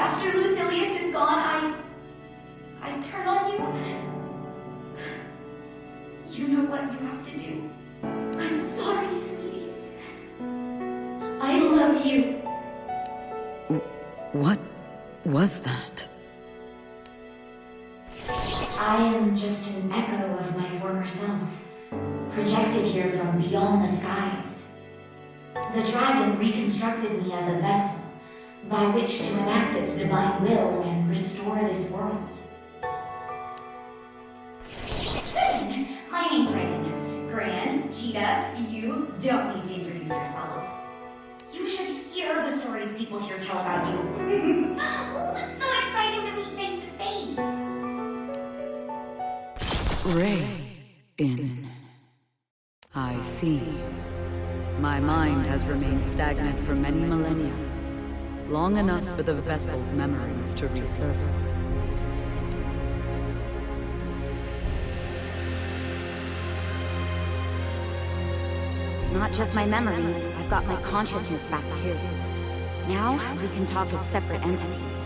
after Lucilius is gone, I turn on you. You know what you have to do. I'm sorry, sweeties. I love you. What was that? I am just an echo of my former self, projected here from beyond the skies. The dragon reconstructed me as a vessel, by which to enact its divine will and restore this world. My name's Raven. Gran, Cheetah, you don't need to introduce yourselves. You should hear the stories people here tell about you. Oh, it's so exciting to meet face to face. Raven. I see. My mind has remained stagnant for many millennia. Long enough for the vessel's memories to resurface. Not just my memories, I've got my consciousness back too. Now, we can talk as separate entities.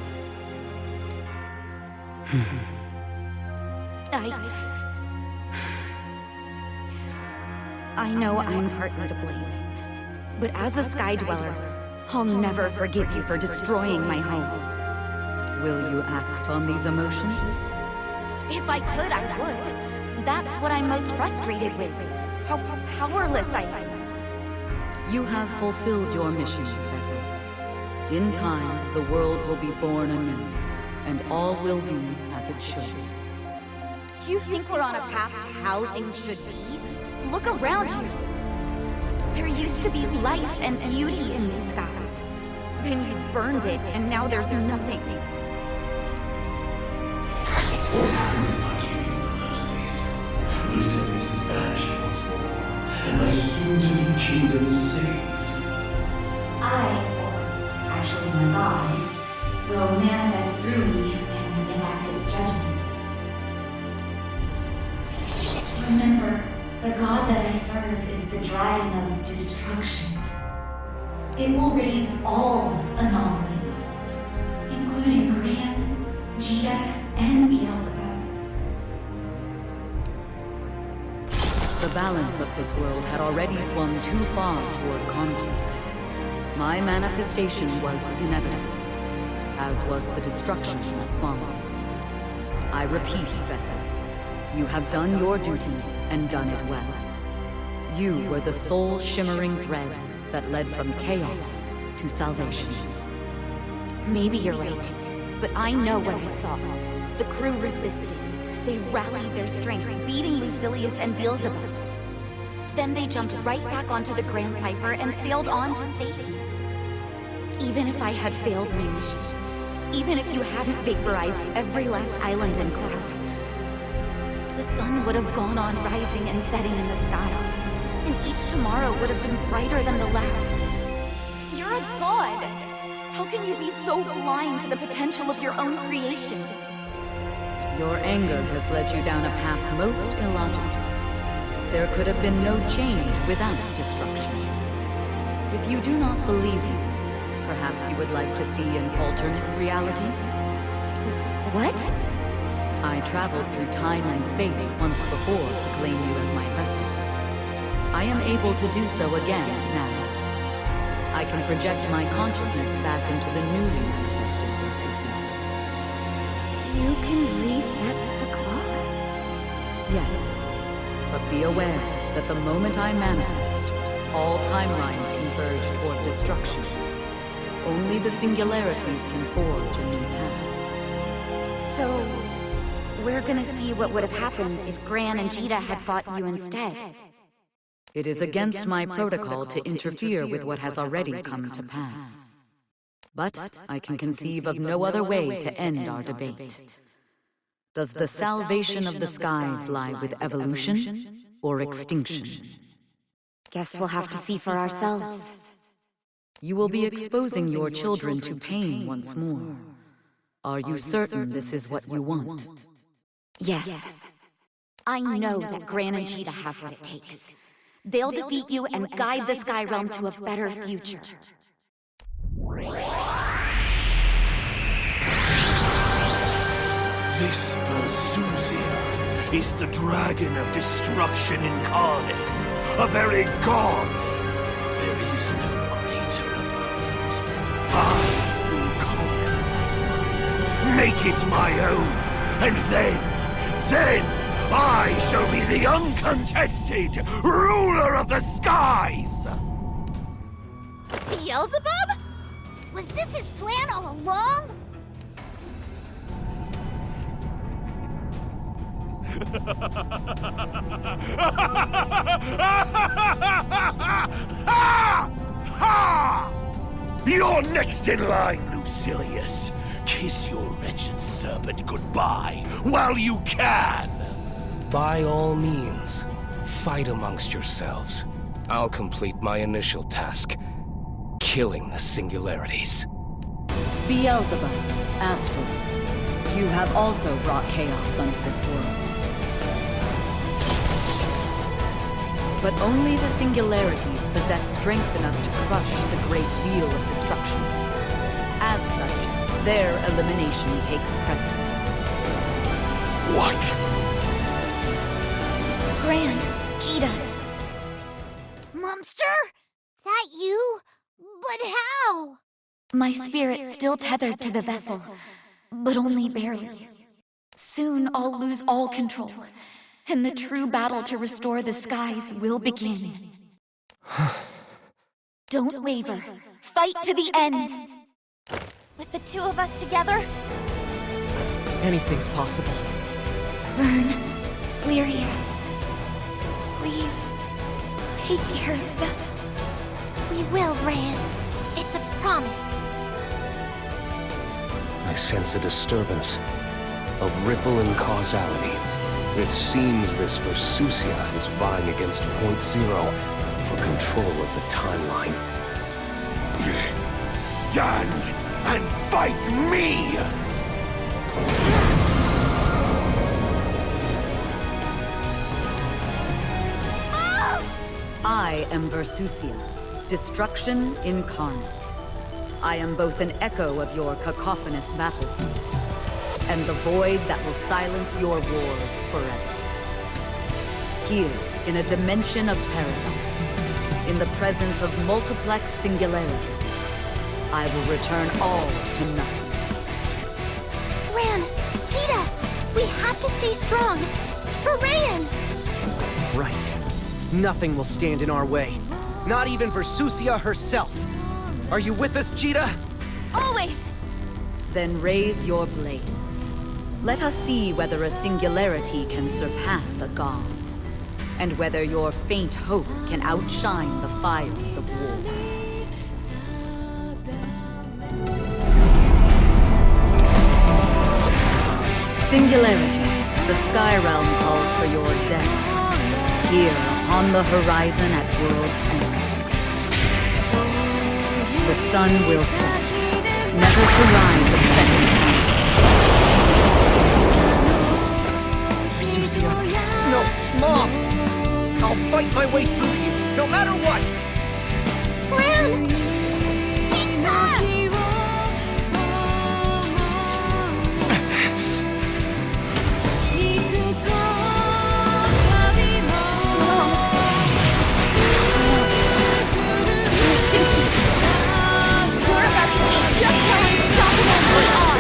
I know I'm partly to blame. But as a Sky Dweller, I'll never forgive you for destroying my home. Will you act on these emotions? If I could, I would. That's what I'm most frustrated with. How powerless I am. You have fulfilled your mission, Vessel. In time, the world will be born anew, and all will be as it should. You think we're on a path to how things should be? Look around you. There used to be life and beauty in these skies. Then you burned it, and now there's nothing. What happens if I give you mercies? Lucilius is banished once more, and my soon-to-be kingdom is saved. Or actually my god, will manifest through me and enact its judgment. Remember, the god that I serve is the dragon of destruction. It will raise all anomalies, including Gran, Jita, and Beelzebub. The balance of this world had already swung too far toward conflict. My manifestation was inevitable, as was the destruction that followed. I repeat, Vessel, you have done your duty and done it well. You were the sole shimmering thread that led from chaos to salvation. Maybe you're right, but I know what I saw. The crew resisted. They rallied their strength, beating Lucilius and Beelzebub. Then they jumped right back onto the Grand Cipher and sailed on to save me. Even if I had failed my mission, even if you hadn't vaporized every last island and cloud, the sun would have gone on rising and setting in the skies, and each tomorrow would have been brighter than the last. You're a god! How can you be so blind to the potential of your own creation? Your anger has led you down a path most illogical. There could have been no change without destruction. If you do not believe me, perhaps you would like to see an alternate reality? What? I traveled through time and space once before to claim you as my vessel. I am able to do so again now. I can project my consciousness back into the newly manifested Lucius. You can reset the clock? Yes, but be aware that the moment I manifest, all timelines converge toward destruction. Only the singularities can forge a new path. So, we're gonna see what would have happened if Gran and Jita had fought you instead. It is against my protocol to interfere with what has already come to pass. But I can conceive of no other way to end our debate. Does the salvation of the skies lie with evolution or extinction? Guess we'll have to see for ourselves. You will be exposing your children to pain once more. Are you certain this is what you want? Yes. I know that Gran and Jita have what it takes. They'll defeat you and guide the Sky Realm to a better future. This Versusia is the dragon of destruction incarnate, a very god. There is no greater opponent. I will conquer that might, make it my own, and then I shall be the uncontested ruler of the skies! Beelzebub? Was this his plan all along? You're next in line, Lucilius. Kiss your wretched serpent goodbye while you can. By all means, fight amongst yourselves. I'll complete my initial task, killing the singularities. Beelzebub, Astral, you have also brought chaos unto this world. But only the singularities possess strength enough to crush the great wheel of destruction. As such, their elimination takes precedence. What? Gran, Cheetah. Mumster? That you? But how? My spirit's still tethered to the vessel, but only barely. Soon I'll lose all control, and the true battle to restore the skies will begin. Don't waver. Fight to the end. With the two of us together, Anything's possible. Vern, Lyria, please take care of them. We will, Ran. It's a promise. I sense a disturbance, a ripple in causality. It seems this Versusia is vying against Point Zero for control of the timeline. Stand and fight me! I am Versusia, destruction incarnate. I am both an echo of your cacophonous battlefields, and the void that will silence your wars forever. Here, in a dimension of paradoxes, in the presence of multiplex singularities, I will return all to nothingness. Ran, Cheetah, we have to stay strong. For Ran! Right. Nothing will stand in our way. Not even Versusia herself. Are you with us, Cheetah? Always! Then raise your blades. Let us see whether a singularity can surpass a god, and whether your faint hope can outshine the fires of war. Singularity, the Sky Realm calls for your death. Here, upon the horizon at world's end. The sun will set, never to rise a second time. Versusia? No, Mom! I'll fight my way through you, no matter what! Ran! Keep tough! Just how unstoppable we are!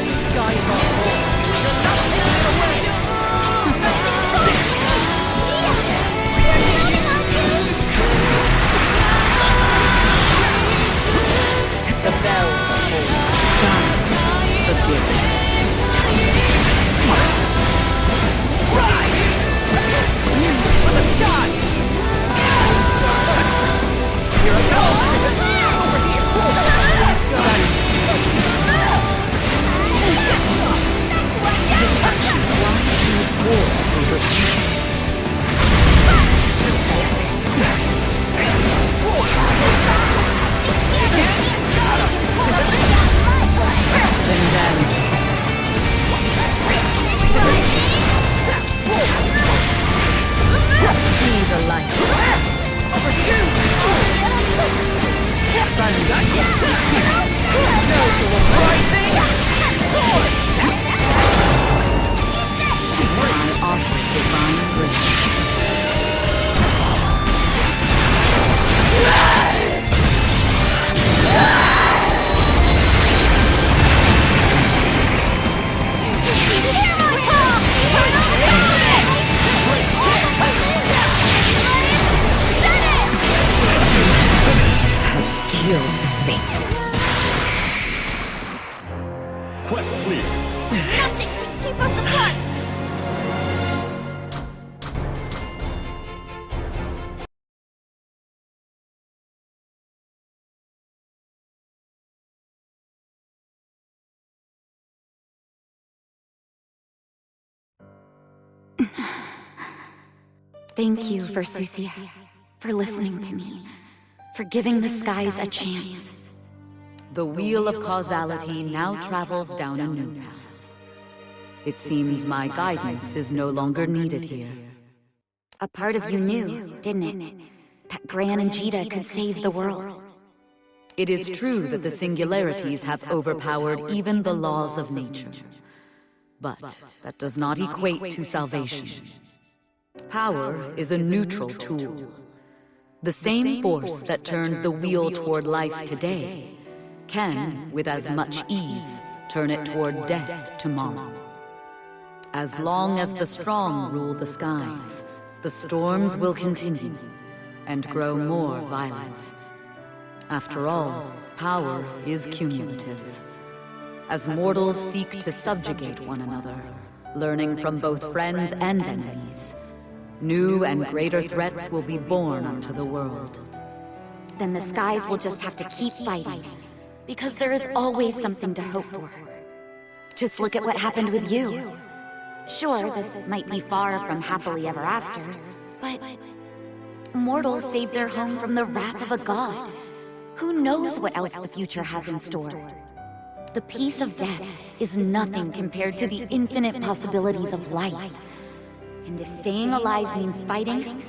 The sky is our home. You're not taking it away! Cheetah! We're counting on you! yield to fate. Quest clear. Nothing can keep us apart! Thank you, Susia, for listening to me, for giving the skies a chance. The wheel of causality now travels down a new path. It seems my guidance is no longer needed here. A part of you knew, didn't it? That Gran and Jita could save the world. It is true that the singularities have overpowered even the laws of nature. But that does not equate to salvation. Power is a neutral tool. The same force that turned the wheel toward life today can, with as much ease, turn it toward death tomorrow. As long as the strong rule the skies, the storms will continue and grow more violent. After all, power is cumulative. As mortals seek to subjugate one another, learning from both friends and enemies, new and greater threats will be born unto the world. Then the skies will just have to keep fighting, because there is always something to hope for. Just look at what happened with you. Sure, this might be far from happily ever after, but mortals saved their home from the wrath of a god. Who knows what else the future has in store? The peace of death is nothing compared to the infinite possibilities of life. And if staying alive means fighting,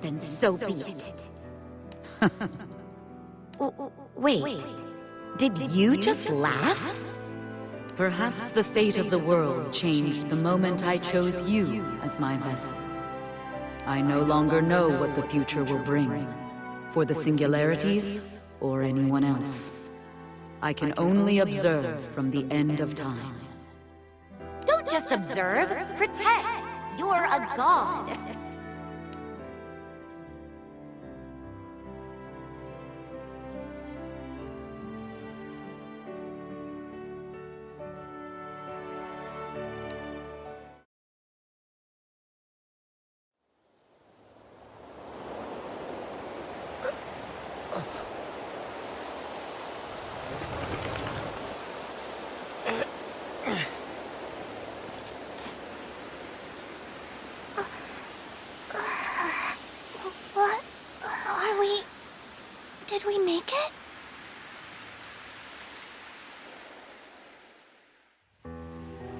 then so be it. Wait, did you just laugh? Perhaps the fate of the world changed the moment I chose you as my vessel. I no longer know what the future will bring, for the singularities or anyone else. I can only observe from the end of time. Don't just observe, protect! You're a god! What are we... Did we make it?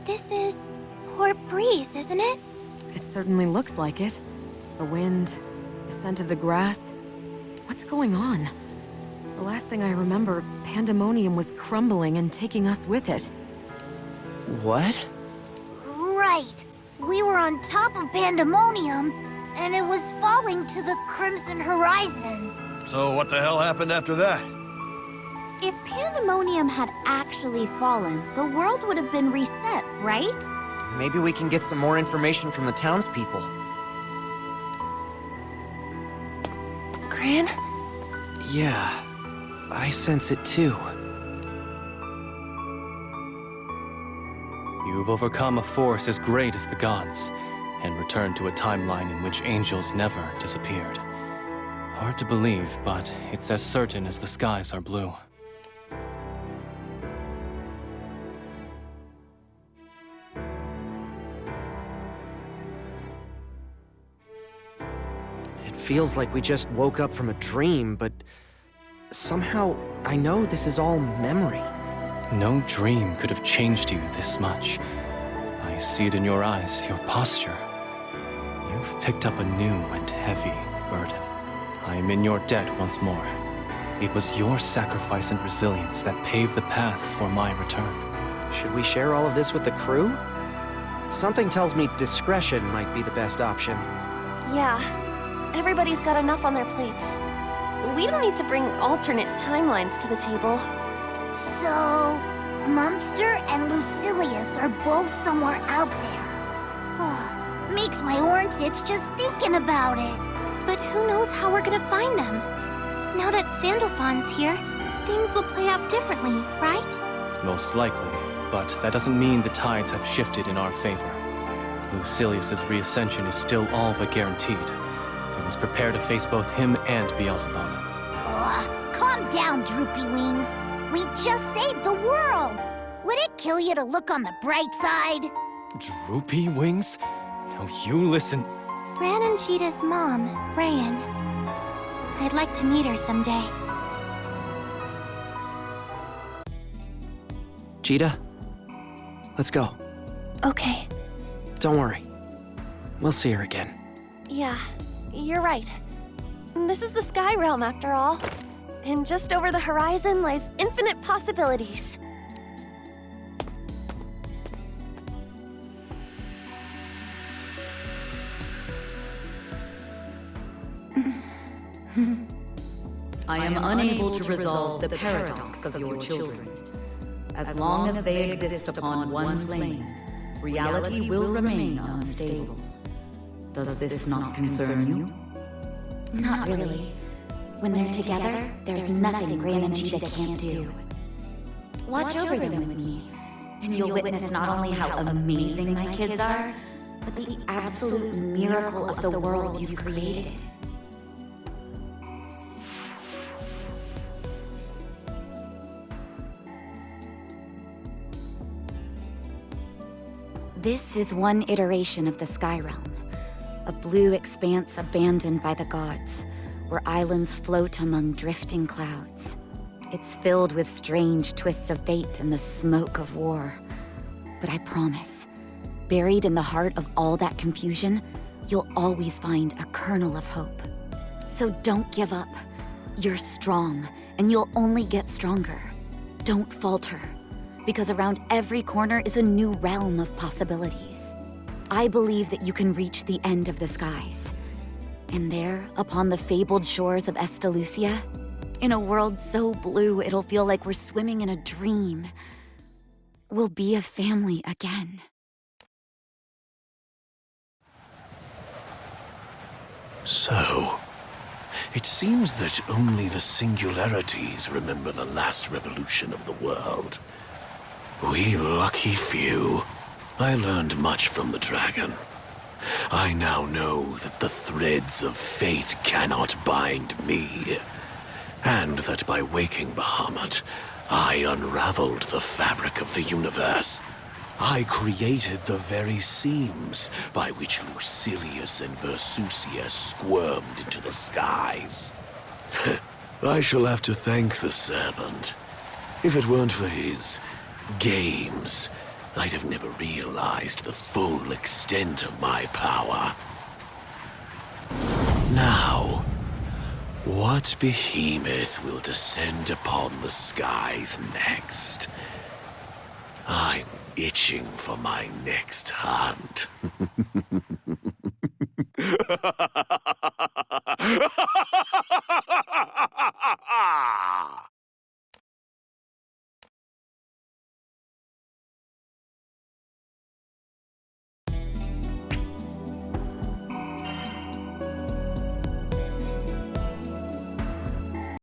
This is Port Breeze, isn't it? It certainly looks like it. The wind, the scent of the grass. What's going on? The last thing I remember, Pandemonium was crumbling and taking us with it. What? Right. We were on top of Pandemonium, and it was falling to the Crimson Horizon. So what the hell happened after that? If Pandemonium had actually fallen, the world would have been reset, right? Maybe we can get some more information from the townspeople. Gran? Yeah, I sense it too. You've overcome a force as great as the gods, and returned to a timeline in which angels never disappeared. Hard to believe, but it's as certain as the skies are blue. It feels like we just woke up from a dream, but somehow I know this is all memory. No dream could have changed you this much. I see it in your eyes, your posture. You've picked up a new and heavy burden. I am in your debt once more. It was your sacrifice and resilience that paved the path for my return. Should we share all of this with the crew? Something tells me discretion might be the best option. Yeah, everybody's got enough on their plates. We don't need to bring alternate timelines to the table. So, Mumster and Lucilius are both somewhere out there. Oh, makes my orange itch just thinking about it. But who knows how we're gonna find them? Now that Sandalphon's here, things will play out differently, right? Most likely, but that doesn't mean the tides have shifted in our favor. Lucilius's reascension is still all but guaranteed. We must prepare to face both him and Beelzebub. Calm down, Droopy Wings. We just saved the world. Would it kill you to look on the bright side? Droopy Wings? Now you listen. Bran and Cheetah's mom, Rayan. I'd like to meet her someday. Cheetah, let's go. Okay. Don't worry. We'll see her again. Yeah, you're right. This is the Sky Realm, after all. And just over the horizon lies infinite possibilities. I am unable to resolve the paradox of your children. As long as they exist upon one plane, reality will remain unstable. Does this not concern you? Not really. When they're together, there's nothing Gran and Cheetah can't do. Watch over them with me, and you'll witness not only how amazing my kids are, but the absolute miracle of the world you've created. This is one iteration of the Sky Realm, a blue expanse abandoned by the gods, where islands float among drifting clouds. It's filled with strange twists of fate and the smoke of war. But I promise, buried in the heart of all that confusion, you'll always find a kernel of hope. So don't give up. You're strong, and you'll only get stronger. Don't falter, because around every corner is a new realm of possibilities. I believe that you can reach the end of the skies. And there, upon the fabled shores of Estalucia, in a world so blue it'll feel like we're swimming in a dream, we'll be a family again. So, it seems that only the singularities remember the last revolution of the world. We lucky few. I learned much from the dragon. I now know that the threads of fate cannot bind me, and that by waking Bahamut, I unraveled the fabric of the universe. I created the very seams by which Lucilius and Versusia squirmed into the skies. I shall have to thank the serpent. If it weren't for his games, I'd have never realized the full extent of my power. Now, what behemoth will descend upon the skies next? I'm itching for my next hunt.